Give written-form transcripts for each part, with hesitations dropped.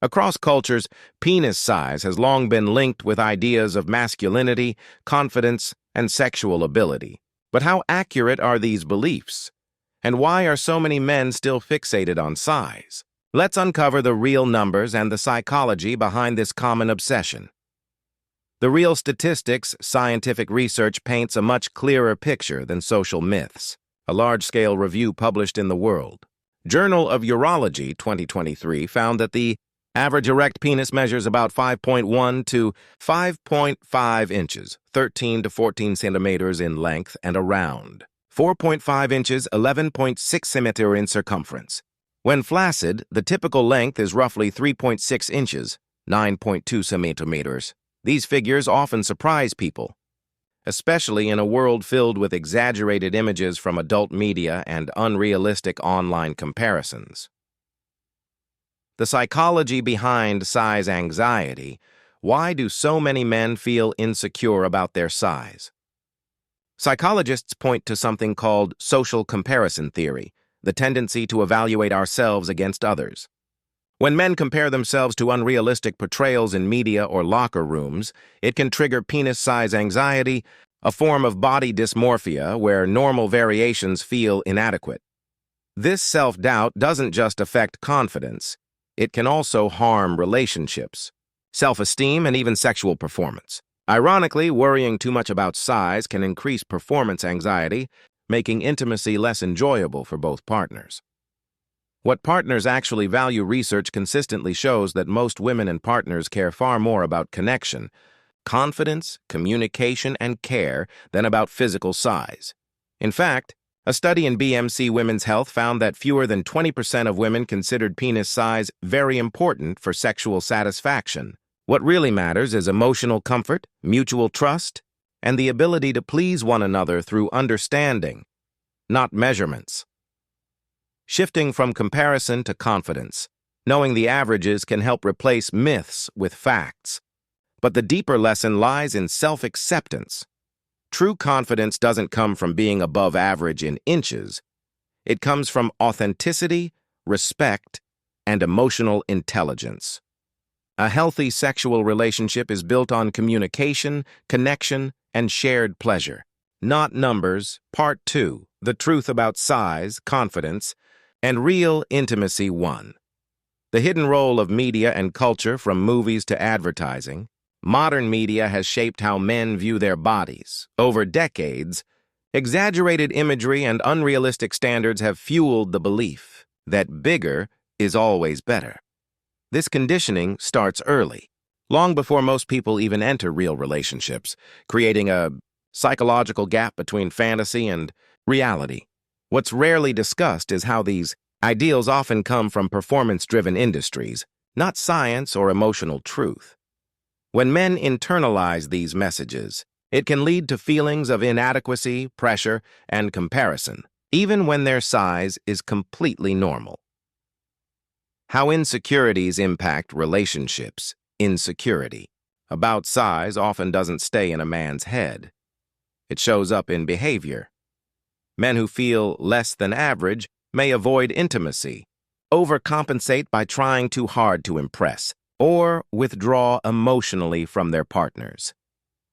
Across cultures, penis size has long been linked with ideas of masculinity, confidence, and sexual ability. But how accurate are these beliefs? And why are so many men still fixated on size? Let's uncover the real numbers and the psychology behind this common obsession. The real statistics, scientific research paints a much clearer picture than social myths. A large-scale review published in the World Journal of Urology 2023 found that the average erect penis measures about 5.1 to 5.5 inches, 13 to 14 centimeters in length and around 4.5 inches, 11.6 centimeters in circumference. When flaccid, the typical length is roughly 3.6 inches, 9.2 centimeters. These figures often surprise people, especially in a world filled with exaggerated images from adult media and unrealistic online comparisons. The psychology behind size anxiety. Why do so many men feel insecure about their size? Psychologists point to something called social comparison theory, the tendency to evaluate ourselves against others. When men compare themselves to unrealistic portrayals in media or locker rooms, it can trigger penis size anxiety, a form of body dysmorphia where normal variations feel inadequate. This self-doubt doesn't just affect confidence. It can also harm relationships, self-esteem, and even sexual performance. Ironically, worrying too much about size can increase performance anxiety, making intimacy less enjoyable for both partners. What partners actually value. Research consistently shows that most women and partners care far more about connection, confidence, communication, and care than about physical size. In fact, a study in BMC Women's Health found that fewer than 20% of women considered penis size very important for sexual satisfaction. What really matters is emotional comfort, mutual trust, and the ability to please one another through understanding, not measurements. Shifting from comparison to confidence, knowing the averages can help replace myths with facts. But the deeper lesson lies in self-acceptance. True confidence doesn't come from being above average in inches. It comes from authenticity, respect, and emotional intelligence. A healthy sexual relationship is built on communication, connection, and shared pleasure. Not numbers. Part 2. The truth about size, confidence, and real intimacy. 1. The hidden role of media and culture, from movies to advertising. Modern media has shaped how men view their bodies. Over decades, exaggerated imagery and unrealistic standards have fueled the belief that bigger is always better. This conditioning starts early, long before most people even enter real relationships, creating a psychological gap between fantasy and reality. What's rarely discussed is how these ideals often come from performance-driven industries, not science or emotional truth. When men internalize these messages, it can lead to feelings of inadequacy, pressure, and comparison, even when their size is completely normal. How insecurities impact relationships. Insecurity about size often doesn't stay in a man's head. It shows up in behavior. Men who feel less than average may avoid intimacy, overcompensate by trying too hard to impress, or withdraw emotionally from their partners.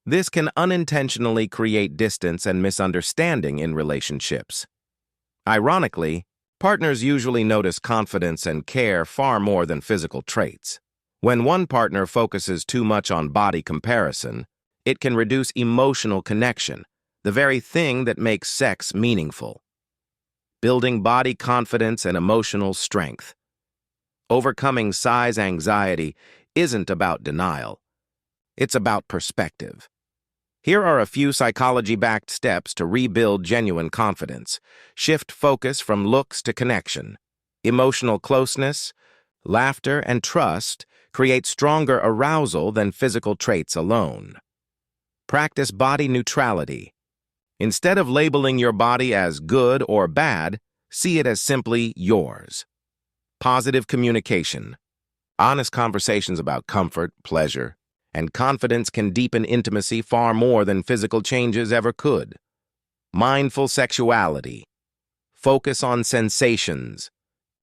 This can unintentionally create distance and misunderstanding in relationships. Ironically, partners usually notice confidence and care far more than physical traits. When one partner focuses too much on body comparison, it can reduce emotional connection, the very thing that makes sex meaningful. Building body confidence and emotional strength. Overcoming size anxiety isn't about denial. It's about perspective. Here are a few psychology-backed steps to rebuild genuine confidence. Shift focus from looks to connection. Emotional closeness, laughter, and trust create stronger arousal than physical traits alone. Practice body neutrality. Instead of labeling your body as good or bad, see it as simply yours. Positive communication. Honest conversations about comfort, pleasure, and confidence can deepen intimacy far more than physical changes ever could. Mindful sexuality. Focus on sensations,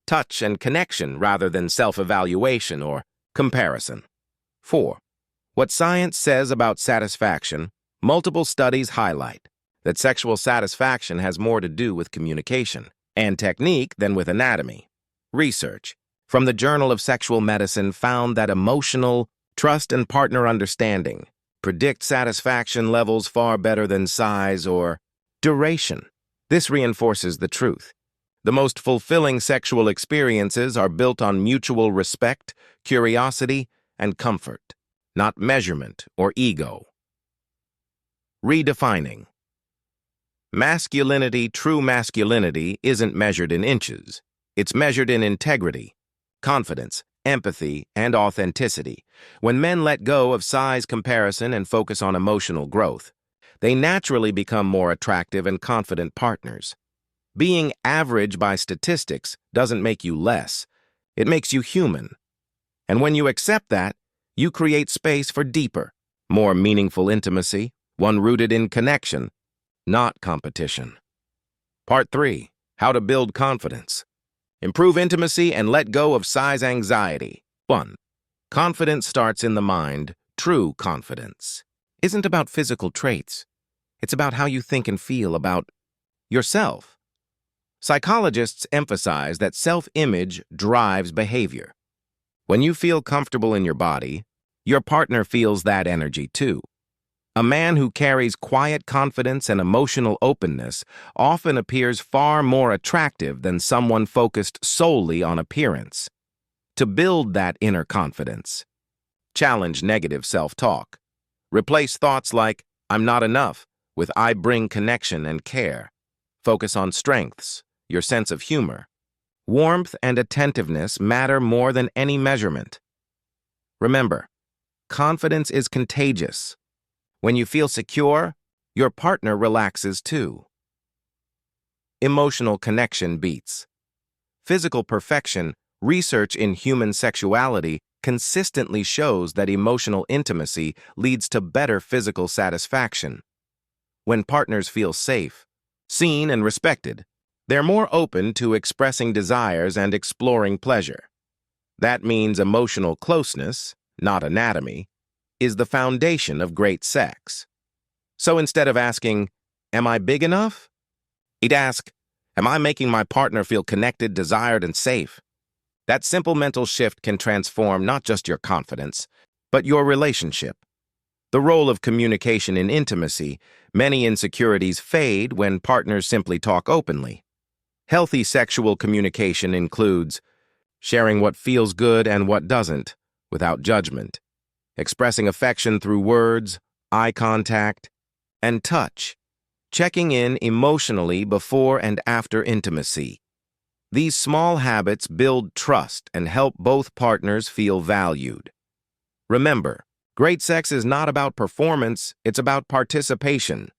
touch, and connection rather than self-evaluation or Comparison. 4. What science says about satisfaction. Multiple studies highlight that sexual satisfaction has more to do with communication and technique than with anatomy. Research from the Journal of Sexual Medicine found that emotional, trust, and partner understanding predict satisfaction levels far better than size or duration. This reinforces the truth. The most fulfilling sexual experiences are built on mutual respect, curiosity, and comfort, not measurement or ego. Redefining. Masculinity, true masculinity, isn't measured in inches. It's measured in integrity, confidence, empathy, and authenticity. When men let go of size comparison and focus on emotional growth, they naturally become more attractive and confident partners. Being average by statistics doesn't make you less. It makes you human. And when you accept that, you create space for deeper, more meaningful intimacy, one rooted in connection, not competition. Part 3. How to build confidence. Improve intimacy and let go of size anxiety. 1. Confidence starts in the mind. True confidence isn't about physical traits. It's about how you think and feel about yourself. Psychologists emphasize that self-image drives behavior. When you feel comfortable in your body, your partner feels that energy too. A man who carries quiet confidence and emotional openness often appears far more attractive than someone focused solely on appearance. To build that inner confidence, challenge negative self-talk. Replace thoughts like, "I'm not enough," with "I bring connection and care." Focus on strengths, your sense of humor. Warmth and attentiveness matter more than any measurement. Remember, confidence is contagious. When you feel secure, your partner relaxes too. Emotional connection beats physical perfection. Research in human sexuality consistently shows that emotional intimacy leads to better physical satisfaction. When partners feel safe, seen, and respected, they're more open to expressing desires and exploring pleasure. That means emotional closeness, not anatomy, is the foundation of great sex. So instead of asking, "Am I big enough?" he'd ask, "Am I making my partner feel connected, desired, and safe?" That simple mental shift can transform not just your confidence, but your relationship. The role of communication in intimacy. Many insecurities fade when partners simply talk openly. Healthy sexual communication includes sharing what feels good and what doesn't, without judgment, expressing affection through words, eye contact, and touch, checking in emotionally before and after intimacy. These small habits build trust and help both partners feel valued. Remember, great sex is not about performance, it's about participation.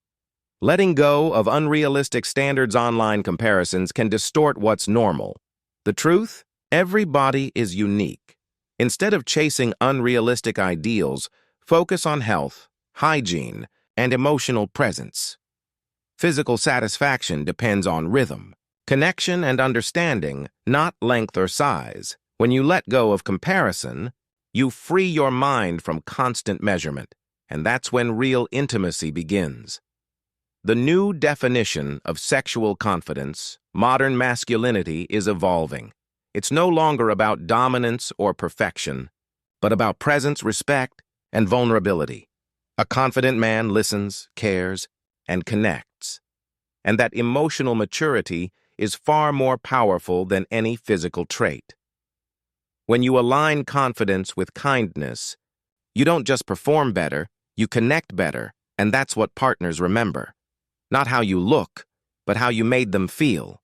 Letting go of unrealistic standards. Online comparisons can distort what's normal. The truth? Every body is unique. Instead of chasing unrealistic ideals, focus on health, hygiene, and emotional presence. Physical satisfaction depends on rhythm, connection, and understanding, not length or size. When you let go of comparison, you free your mind from constant measurement, and that's when real intimacy begins. The new definition of sexual confidence, modern masculinity, is evolving. It's no longer about dominance or perfection, but about presence, respect, and vulnerability. A confident man listens, cares, and connects. And that emotional maturity is far more powerful than any physical trait. When you align confidence with kindness, you don't just perform better, you connect better, and that's what partners remember. Not how you look, but how you made them feel.